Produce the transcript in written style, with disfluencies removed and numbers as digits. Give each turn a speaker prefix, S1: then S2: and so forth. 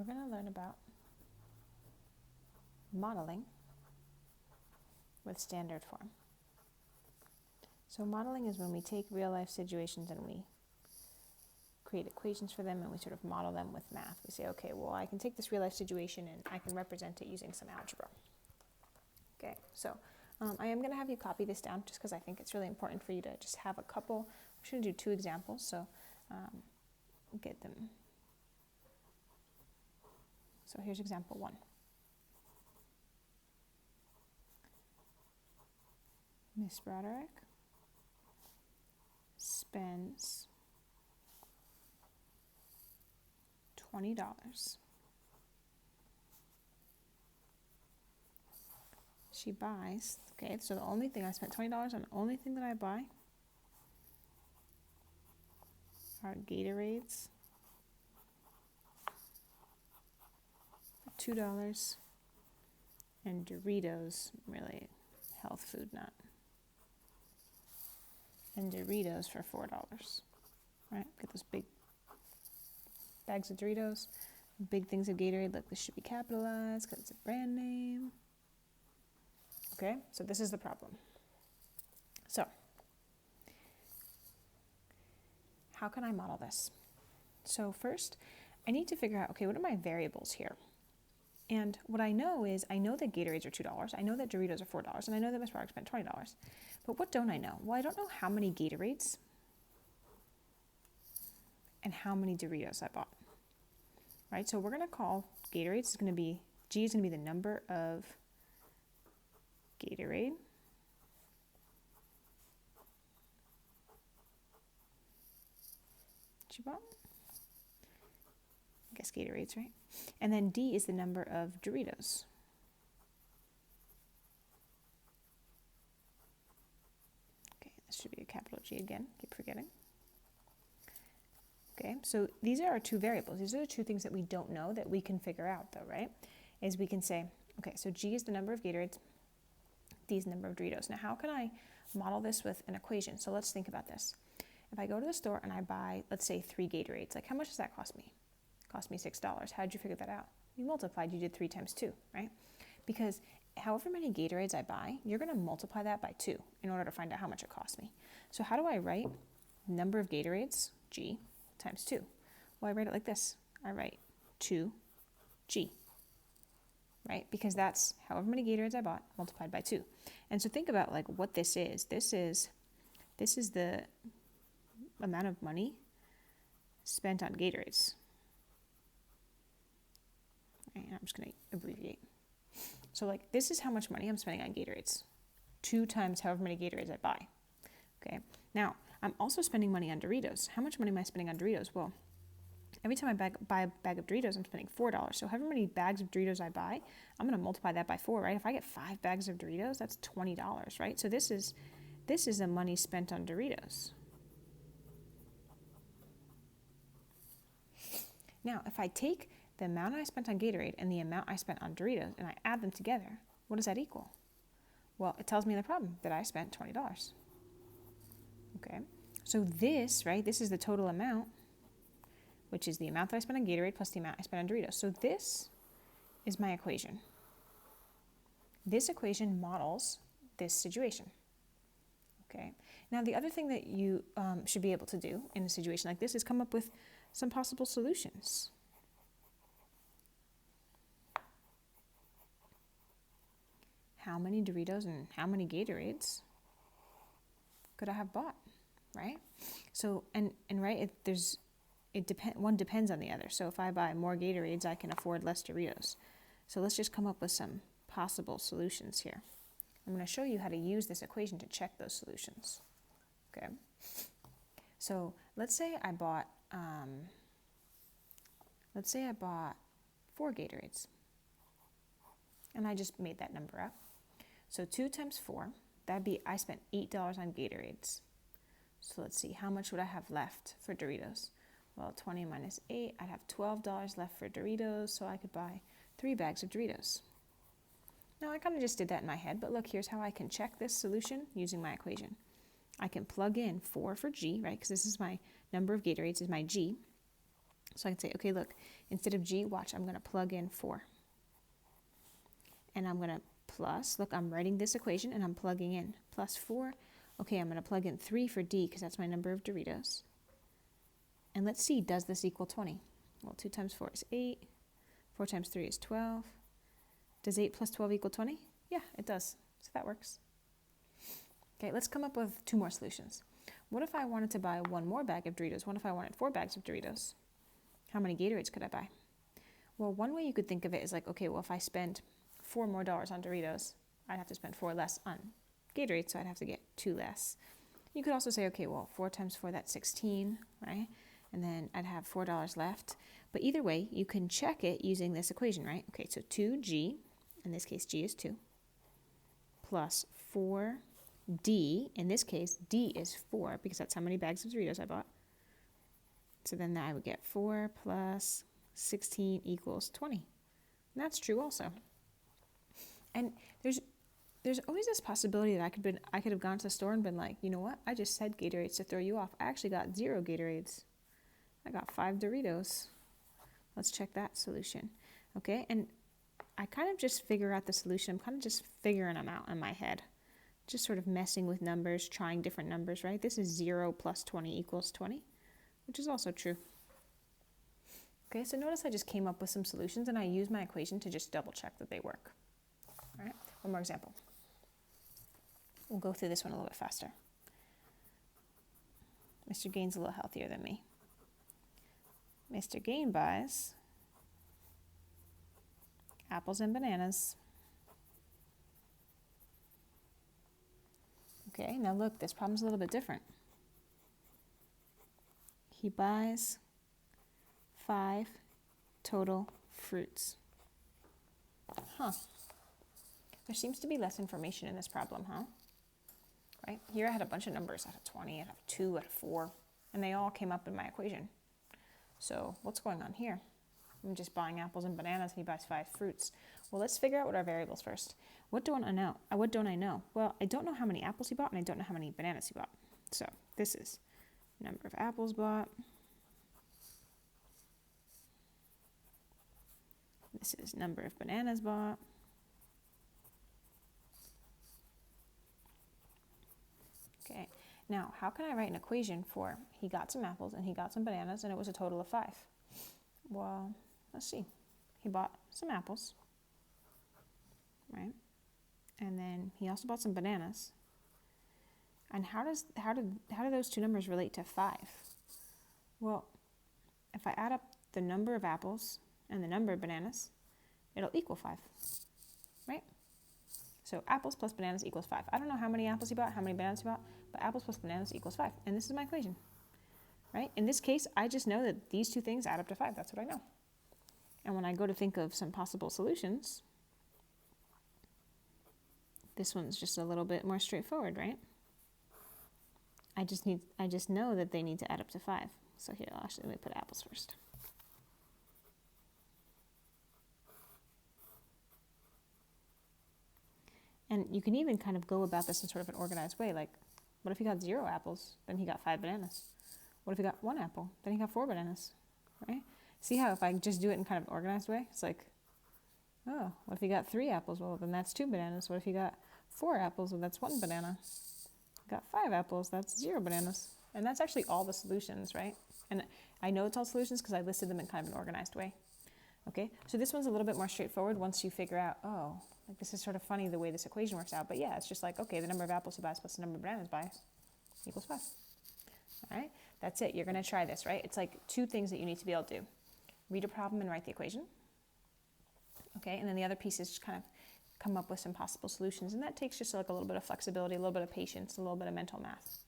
S1: we're going to learn about modeling with standard form. So modeling is when we take real life situations and we create equations for them and we sort of model them with math. We say, okay, well, I can take this real life situation and I can represent it using some algebra. Okay, so I am going to have you copy this down just because I think it's really important for you to just have a couple. I'm just going to do 2 examples, so get them. So here's example 1. Miss Broderick spends $20. She buys, okay, so the only thing I spent $20 on, the only thing that I buy are Gatorades for $2 and Doritos, really health food nut, and Doritos for $4, right? Get those big bags of Doritos, big things of Gatorade. Look, this should be capitalized because it's a brand name. Okay, so this is the problem. So, how can I model this? So first, I need to figure out, okay, what are my variables here? And what I know is, I know that Gatorades are $2, I know that Doritos are $4, and I know that Miss Broderick spent $20. But what don't I know? Well, I don't know how many Gatorades and how many Doritos I bought. Right, so we're going to call Gatorades is going to be, G is going to be the number of Gatorade she bought. I guess Gatorades, right? And then D is the number of Doritos. Okay, this should be a capital G again, keep forgetting. Okay, so these are our 2 variables. These are the 2 things that we don't know that we can figure out though, right? Is we can say, okay, so G is the number of Gatorades, D is the number of Doritos. Now how can I model this with an equation? So let's think about this. If I go to the store and I buy, let's say 3 Gatorades, like how much does that cost me? It cost me $6. How did you figure that out? You multiplied, you did 3 times 2, right? Because however many Gatorades I buy, you're gonna multiply that by 2 in order to find out how much it cost me. So how do I write number of Gatorades, G, times 2? Well, I write it like this. I write 2G, right? Because that's however many Gatorades I bought multiplied by 2. And so think about like what this is. This is the amount of money spent on Gatorades. Right, I'm just going to abbreviate. So like this is how much money I'm spending on Gatorades. 2 times however many Gatorades I buy. Okay. Now, I'm also spending money on Doritos. How much money am I spending on Doritos? Well, every time I buy a bag of Doritos, I'm spending $4. So however many bags of Doritos I buy, I'm going to multiply that by 4, right? If I get 5 bags of Doritos, that's $20, right? So this is the money spent on Doritos. Now, if I take the amount I spent on Gatorade and the amount I spent on Doritos and I add them together, what does that equal? Well, it tells me in the problem that I spent $20. Okay, so this, right, this is the total amount, which is the amount that I spent on Gatorade plus the amount I spent on Doritos. So this is my equation. This equation models this situation. Okay, now the other thing that you should be able to do in a situation like this is come up with some possible solutions. How many Doritos and how many Gatorades could I have bought, right? So, and right, one depends on the other. So if I buy more Gatorades, I can afford less Doritos. So let's just come up with some possible solutions here. I'm going to show you how to use this equation to check those solutions. Okay. So let's say I bought 4 Gatorades, and I just made that number up. So 2 times 4, that'd be, I spent $8 on Gatorades. So let's see, how much would I have left for Doritos? Well, 20 minus 8, I'd have $12 left for Doritos, so I could buy 3 bags of Doritos. Now, I kind of just did that in my head, but look, here's how I can check this solution using my equation. I can plug in 4 for G, right, because this is my number of Gatorades is my G. So I can say, okay, look, instead of G, watch, I'm going to plug in 4. And I'm going to plus, look, I'm writing this equation and I'm plugging in plus 4. Okay, I'm going to plug in 3 for D because that's my number of Doritos. And let's see, does this equal 20? Well, 2 times 4 is 8. 4 times 3 is 12. Does 8 plus 12 equal 20? Yeah, it does. So that works. Okay, let's come up with 2 more solutions. What if I wanted to buy 1 more bag of Doritos? What if I wanted 4 bags of Doritos? How many Gatorades could I buy? Well, one way you could think of it is like, okay, well, if I spend $4 more on Doritos, I'd have to spend 4 less on Gatorade, so I'd have to get 2 less. You could also say, okay, well, 4 times 4, that's 16, right? And then I'd have $4 left. But either way, you can check it using this equation, right? Okay, so 2G, in this case, G is 2, plus 4D, in this case, D is 4, because that's how many bags of Doritos I bought. So then I would get 4 plus 16 equals 20. And that's true also. And there's always this possibility that I could have gone to the store and been like, you know what? I just said Gatorades to throw you off. I actually got 0 Gatorades. I got 5 Doritos. Let's check that solution. Okay, and I kind of just figure out the solution. I'm kind of just figuring them out in my head. Just sort of messing with numbers, trying different numbers, right? This is 0 plus 20 equals 20, which is also true. Okay, so notice I just came up with some solutions and I used my equation to just double check that they work. All right, one more example. We'll go through this one a little bit faster. Mr. Gain's a little healthier than me. Mr. Gain buys apples and bananas. Okay, now look, this problem's a little bit different. He buys 5 total fruits. Huh. There seems to be less information in this problem, huh? Right? Here I had a bunch of numbers out of 20, out of 2, out of 4, and they all came up in my equation. So what's going on here? I'm just buying apples and bananas, and he buys 5 fruits. Well, let's figure out what our variables first. What don't I know? Well, I don't know how many apples he bought, and I don't know how many bananas he bought. So this is number of apples bought. This is number of bananas bought. Okay, now how can I write an equation for he got some apples and he got some bananas and it was a total of 5? Well, let's see. He bought some apples, right? And then he also bought some bananas. And how do those 2 numbers relate to 5? Well, if I add up the number of apples and the number of bananas, it'll equal 5, right? So apples plus bananas equals 5. I don't know how many apples he bought, how many bananas he bought, but apples plus bananas equals 5. And this is my equation, right? In this case, I just know that these 2 things add up to 5. That's what I know. And when I go to think of some possible solutions, this one's just a little bit more straightforward, right? I just know that they need to add up to 5. So here, let me put apples first. And you can even kind of go about this in sort of an organized way. Like, what if he got 0 apples? Then he got 5 bananas. What if he got 1 apple? Then he got 4 bananas, right? See how if I just do it in kind of an organized way, it's like, oh, what if he got 3 apples? Well, then that's 2 bananas. What if he got 4 apples? Well, that's 1 banana. Got 5 apples, that's 0 bananas. And that's actually all the solutions, right? And I know it's all solutions because I listed them in kind of an organized way. Okay, so this one's a little bit more straightforward once you figure out, oh, like this is sort of funny the way this equation works out. But yeah, it's just like, okay, the number of apples he buys plus the number of bananas buys equals 5. All right, that's it. You're going to try this, right? It's like 2 things that you need to be able to do. Read a problem and write the equation. Okay, and then the other piece is just kind of come up with some possible solutions. And that takes just like a little bit of flexibility, a little bit of patience, a little bit of mental math.